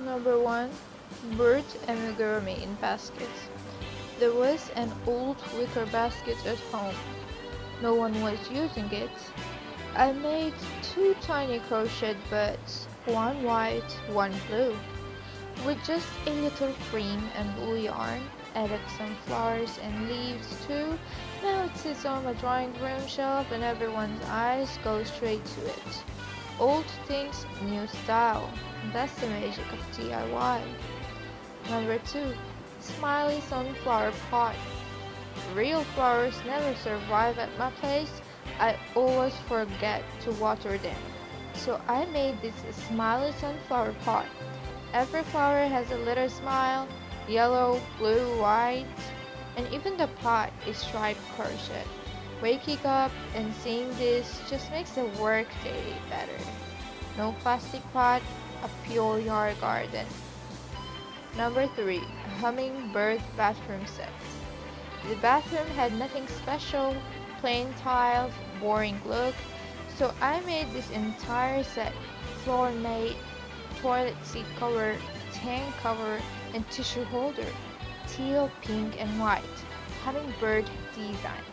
Number 1. Bird amigurumi in baskets. There was an old wicker basket at home. No one was using it. I made two tiny crochet birds, one white, one blue, with just a little cream and blue yarn. Added some flowers and leaves too. Now it sits on my drawing room shelf and everyone's eyes go straight to it. Old things, new style. That's the magic of DIY. Number 2. Smiley sunflower pot. Real flowers never survive at my place. I always forget to water them. So I made this smiley sunflower pot. Every flower has a little smile, yellow, blue, white, and even the pot is striped crochet. Waking up and seeing this just makes the work day better. No plastic pot, a pure yard garden. Number 3. Hummingbird bathroom set. The bathroom had nothing special, plain tiles, boring look, so I made this entire set. Floor mat, toilet seat cover, tank cover, and tissue holder. Teal, pink, and white. Hummingbird design.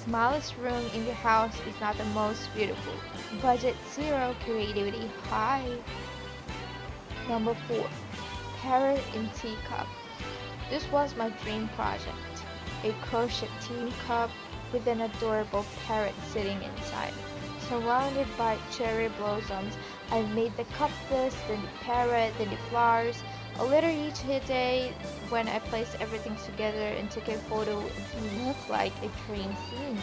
Smallest room in your house is not the most beautiful. Budget zero, creativity high. Number 4. Parrot in teacup. This was my dream project. A crochet teacup with an adorable parrot sitting inside. Surrounded by cherry blossoms, I made the cup first, then the parrot, then the flowers. A little each day when I placed everything together and took a photo, it looked like a dream scene.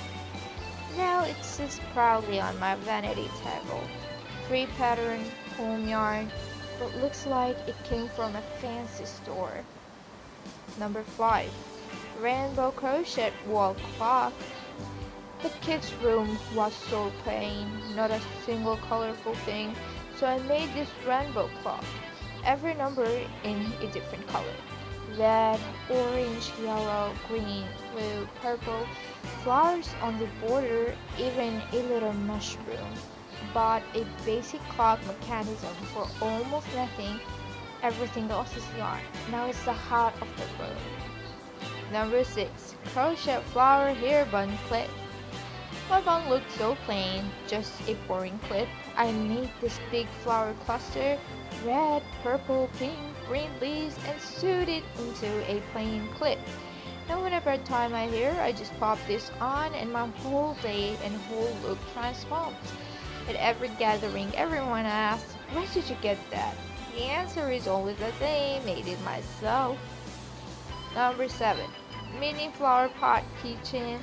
Now it sits proudly on my vanity table. Free pattern, home yarn, but looks like it came from a fancy store. Number 5. Rainbow crochet wall clock. The kids' room was so plain, not a single colorful thing, so I made this rainbow clock. Every number in a different color. Red, orange, yellow, green, blue, purple, flowers on the border, even a little mushroom. Bought a basic clock mechanism for almost nothing. Everything else is yarn. Now it's the heart of the room. Number 6. Crochet flower hair bun clip. My bun looked so plain, just a boring clip. I made this big flower cluster, red, purple, pink, green leaves, and sewed it into a plain clip. Now whenever I tie my hair, I just pop this on and my whole day and whole look transforms. At every gathering, everyone asks, where did you get that? The answer is always the same, made it myself. Number 7. Mini flower pot keychain.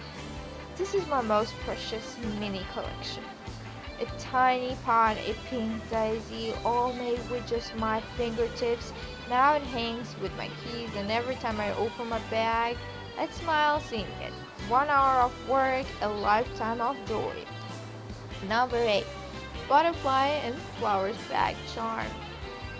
This is my most precious mini collection. A tiny pot, a pink daisy, all made with just my fingertips. Now it hangs with my keys, and every time I open my bag, I smile seeing it. 1 hour of work, a lifetime of joy. Number 8. Butterfly and flowers bag charm.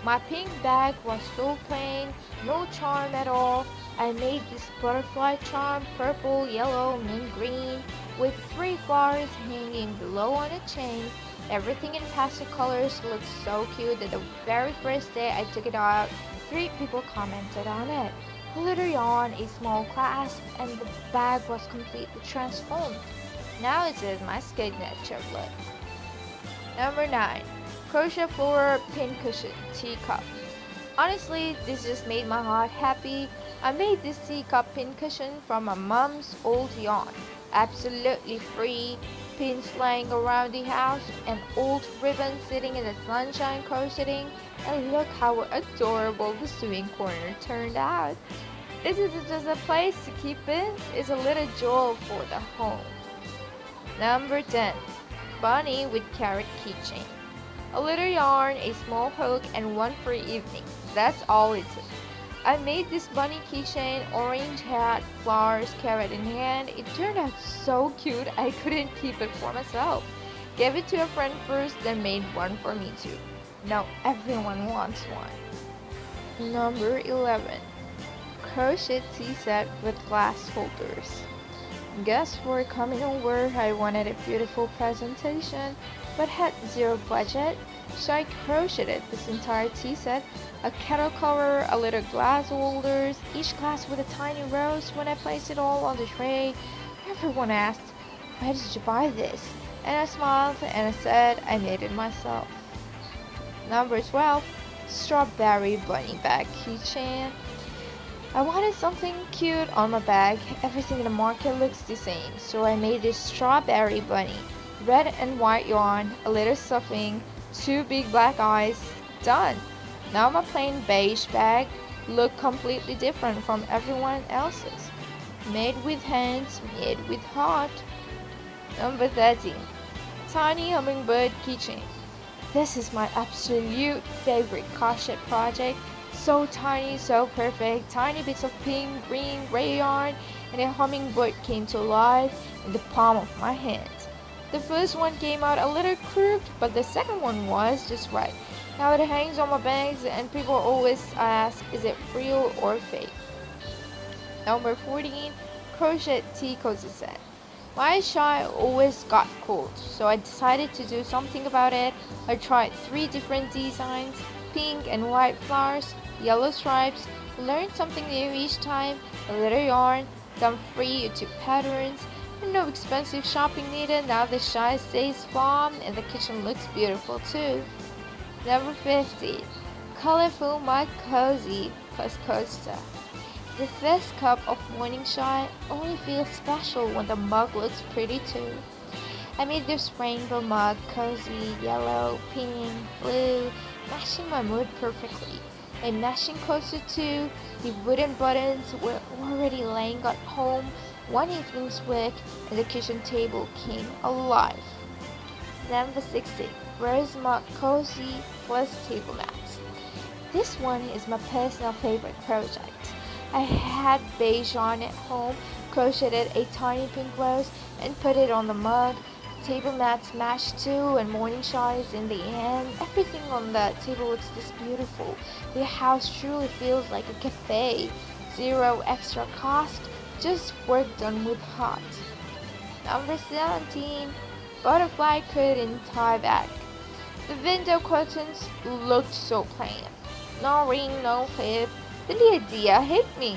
My pink bag was so plain, no charm at all. I made this butterfly charm purple, yellow, mint green, with 3 flowers hanging below on a chain. Everything in pastel colors looked so cute that the very first day I took it out, 3 people commented on it. A little yarn, a small clasp, and the bag was completely transformed. Now it is my signature look. Number 9. Crochet floral pincushion teacup. Honestly, this just made my heart happy. I made this teacup pincushion from my mom's old yarn. Absolutely free. Pins laying around the house, and old ribbon sitting in the sunshine crocheting. And look how adorable the sewing corner turned out. This isn't just a place to keep it, it's a little jewel for the home. Number 10. Bunny with carrot keychain. A little yarn, a small hook, and one free evening. That's all it took. I made this bunny keychain, orange hat, flowers, carrot in hand. It turned out so cute I couldn't keep it for myself. Gave it to a friend first, then made one for me too. Now everyone wants one. Number 11. Crochet tea set with glass holders. Guests were coming over. I wanted a beautiful presentation, but had zero budget, so I crocheted this entire tea set, a kettle cover, a little glass holders, each glass with a tiny rose. When I placed it all on the tray, everyone asked, "Where did you buy this?" And I smiled and I said I made it myself. Number 12. Strawberry bunny bag keychain. I wanted something cute on my bag. Everything in the market looks the same, so I made this strawberry bunny. Red and white yarn, a little stuffing, two big black eyes. Done! Now my plain beige bag looked completely different from everyone else's. Made with hands, made with heart. Number 13. Tiny hummingbird keychain. This is my absolute favorite crochet project. So tiny, so perfect. Tiny bits of pink, green, gray yarn, and a hummingbird came to life in the palm of my hand. The first one came out a little crooked, but the second one was just right. Now it hangs on my bags, and people always ask, is it real or fake? Number 14. Crochet tea cozy set. My shy always got cold, so I decided to do something about it. I tried 3 different designs, pink and white flowers, yellow stripes, learned something new each time, a little yarn, some free YouTube patterns, and no expensive shopping needed. Now the shy stays warm and the kitchen looks beautiful too. Number 50. Colorful mug cozy plus coaster. The first cup of morning chai only feels special when the mug looks pretty too. I made this rainbow mug, cozy, yellow, pink, blue, matching my mood perfectly. My matching coaster too. The wooden buttons were already laying at home. One evening's work and the kitchen table came alive. Number 60. Rose mug cozy plus table mats. This one is my personal favorite project. I had beige yarn at home, crocheted a tiny pink rose, and put it on the mug. Table mats matched too, and morning chais in the end. Everything on the table looks this beautiful. The house truly feels like a cafe. Zero extra cost, just work done with heart. Number 17. Butterfly curtain tie back. The window curtains looked so plain. No ring, no clip. Then the idea hit me.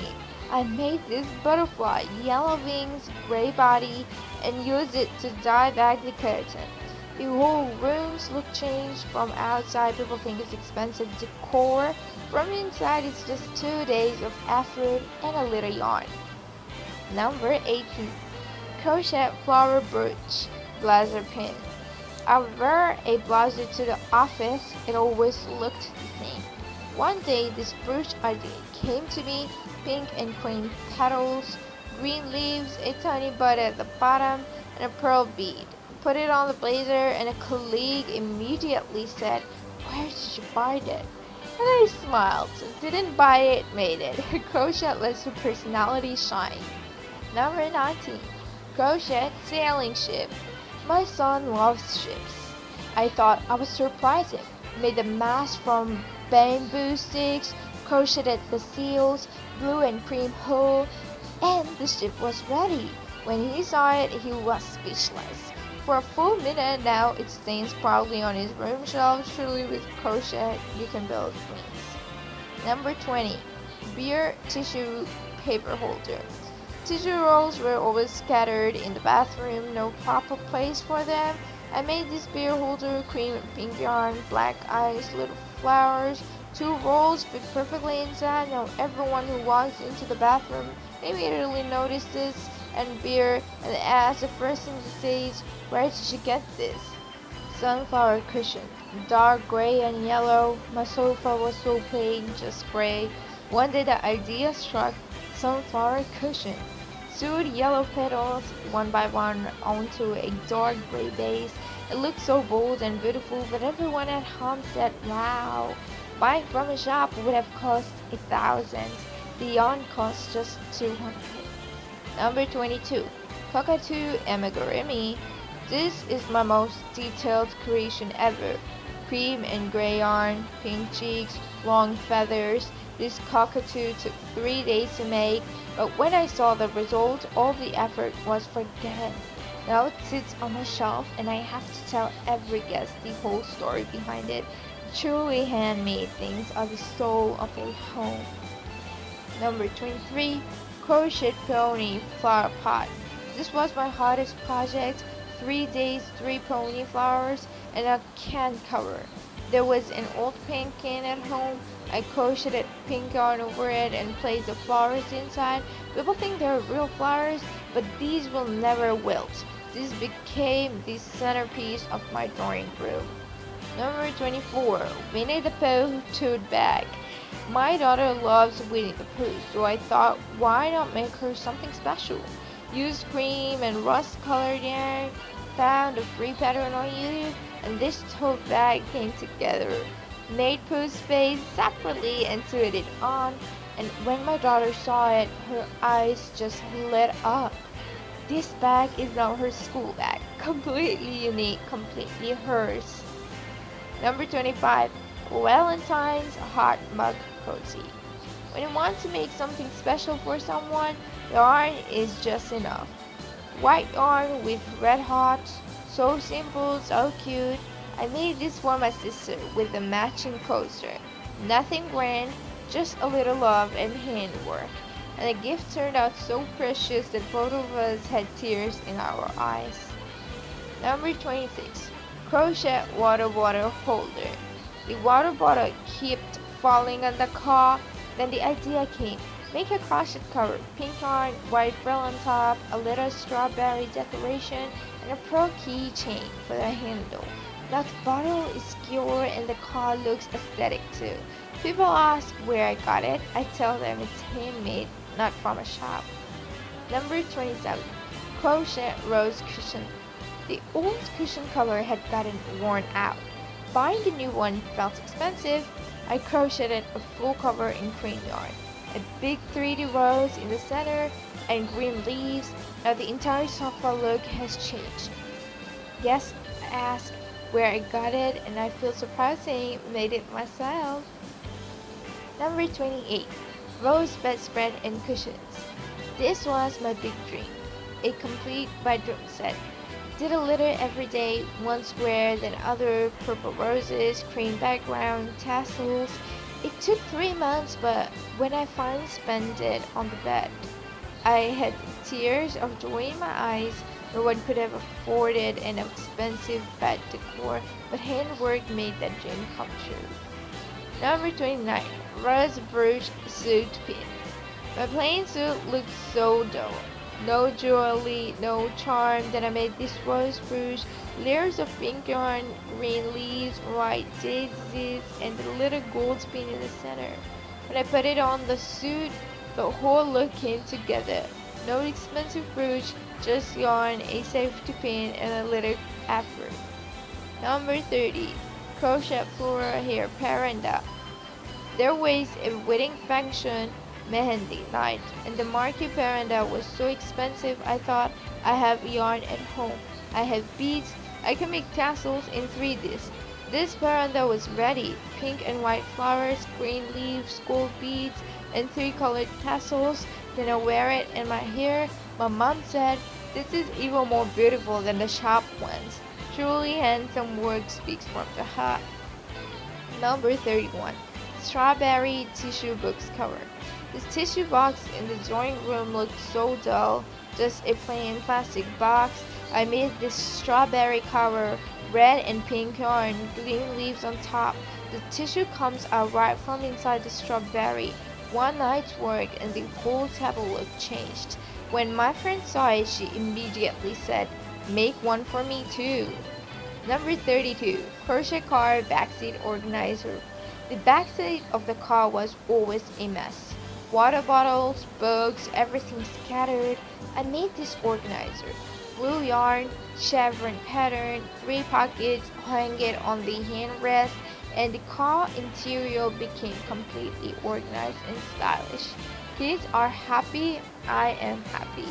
I made this butterfly, yellow wings, gray body, and used it to tie back the curtain. The whole room's look changed. From outside, people think it's expensive decor. From inside, it's just 2 days of effort and a little yarn. Number 18. Crochet flower brooch blazer pin. I wear a blazer to the office. It always looked the same. One day this brooch idea came to me, pink and cream petals, green leaves, a tiny bud at the bottom, and a pearl bead. Put it on the blazer and a colleague immediately said, "Where did you buy that?" And I smiled. Didn't buy it, made it. Crochet lets your personality shine. Number 19. Crochet sailing ship. My son loves ships. I thought I was surprising. Made the mast from bamboo sticks, crocheted the sails, blue and cream hull, and the ship was ready. When he saw it, he was speechless. For a full minute now, it stands proudly on his room shelf. Truly, with crochet, you can build dreams. Number 20. Beer tissue paper holder. Tissue rolls were always scattered in the bathroom, no proper place for them. I made this beer holder, cream and pink yarn, black eyes, little flowers, 2 rolls fit perfectly inside. Now everyone who walks into the bathroom immediately notices and beer and asks. The first thing to say is, "Where did you get this?" Sunflower cushion, dark gray and yellow. My sofa was so plain, just gray. One day the idea struck, sunflower cushion. Sewed yellow petals one by one onto a dark gray base. It looked so bold and beautiful, but everyone at home said, "Wow." Buying from a shop would have cost 1,000. The yarn cost just 200. Number 22. Cockatoo amigurumi. This is my most detailed creation ever. Cream and gray yarn, pink cheeks, long feathers. This cockatoo took 3 days to make. But when I saw the result, all the effort was forgotten. Now it sits on a shelf and I have to tell every guest the whole story behind it. Truly handmade things are the soul of a home. Number 23, Crochet Pony Flower Pot. This was my hardest project. 3 days, 3 pony flowers, and a can cover. There was an old paint can at home. I crocheted pink yarn over it and placed the flowers inside. People think they're real flowers, but these will never wilt. This became the centerpiece of my drawing room. Number 24, Winnie the Pooh tote bag. My daughter loves Winnie the Pooh, so I thought, why not make her something special? Used cream and rust-colored yarn, found a free pattern on YouTube, and this tote bag came together. Made Pooh's face separately and sewed it on, and when my daughter saw it, her eyes just lit up. This bag is now her school bag, completely unique, completely hers. Number 25, Valentine's Hot Mug Cozy. When you want to make something special for someone, yarn is just enough. White yarn with red hot, so simple, so cute. I made this for my sister with a matching coaster. Nothing grand, just a little love and handwork. And the gift turned out so precious that both of us had tears in our eyes. Number 26, Crochet Water Bottle Holder. The water bottle kept falling on the car. Then the idea came. Make a crochet cover, pink yarn, white frill on top, a little strawberry decoration, and a pearl keychain for the handle. Now the bottle is secure and the car looks aesthetic too. People ask where I got it. I tell them it's handmade, not from a shop. Number 27, Crochet Rose Cushion. The old cushion cover had gotten worn out. Buying a new one felt expensive. I crocheted a full cover in cream yarn, a big 3D rose in the center, and green leaves. Now the entire sofa look has changed. Guests ask where I got it, and I feel surprised saying made it myself. Number 28, Rose Bedspread and Cushions. This was my big dream, a complete bedroom set. Did a litter every day, one square, then other, purple roses, cream background, tassels. It took 3 months, but when I finally spent it on the bed, I had tears of joy in my eyes. No one could have afforded an expensive bed decor, but handwork made that dream come true. Number 29, Rose Brooch Suit Pin. My plain suit looked so dull. No jewelry, no charm. Then I made this rose brooch, layers of pink yarn, green leaves, white daisies, and a little gold pin in the center. When I put it on the suit, the whole look came together. No expensive brooch, just yarn, a safety pin, and a little effort. Number 30, Crochet Floral Hair Paranda. There was a wedding function, Mehendi night, and the marquee paranda was so expensive. I thought, I have yarn at home, I have beads, I can make tassels in 3Ds. This paranda was ready, pink and white flowers, green leaves, gold beads, and 3 colored tassels. Then I wear it in my hair. My mom said, this is even more beautiful than the shop ones. Truly handsome work speaks from the heart. Number 31, Strawberry Tissue Books Cover. This tissue box in the drawing room looked so dull, just a plain plastic box. I made this strawberry cover, red and pink yarn, green leaves on top. The tissue comes out right from inside the strawberry. One night's work and the whole table look changed. When my friend saw it, she immediately said, make one for me too. Number 32, Crochet Car Backseat Organizer. The backseat of the car was always a mess. Water bottles, books, everything scattered. I made this organizer. Blue yarn, chevron pattern, 3 pockets, hang it on the handrest, and the car interior became completely organized and stylish. Kids are happy, I am happy.